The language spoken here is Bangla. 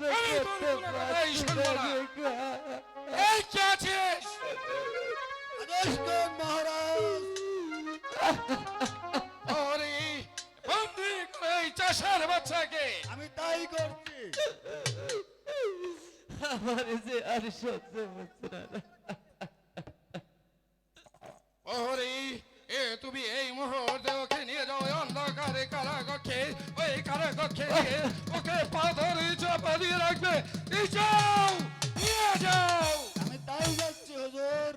আমি তোর কোনো কথাই শুনবো না। এই কে আছিস? আদেশ দেন মহারাজ। ওরে বন্দি করে এই চাষার বাচ্চাকে। আমি তাই করছি। আমার যে আর সহ্য হচ্ছে না। ওরে তুমি এই মুহূর্তে ওকে নিয়ে যাও অন্ধকারে কারাকক্ষে। ওই কারাকক্ষে নিয়ে ওকে পাথরে চাপা দিয়ে রাখবে। যাও, নিয়ে যাও। আমি তাই যাচ্ছি হুজুর।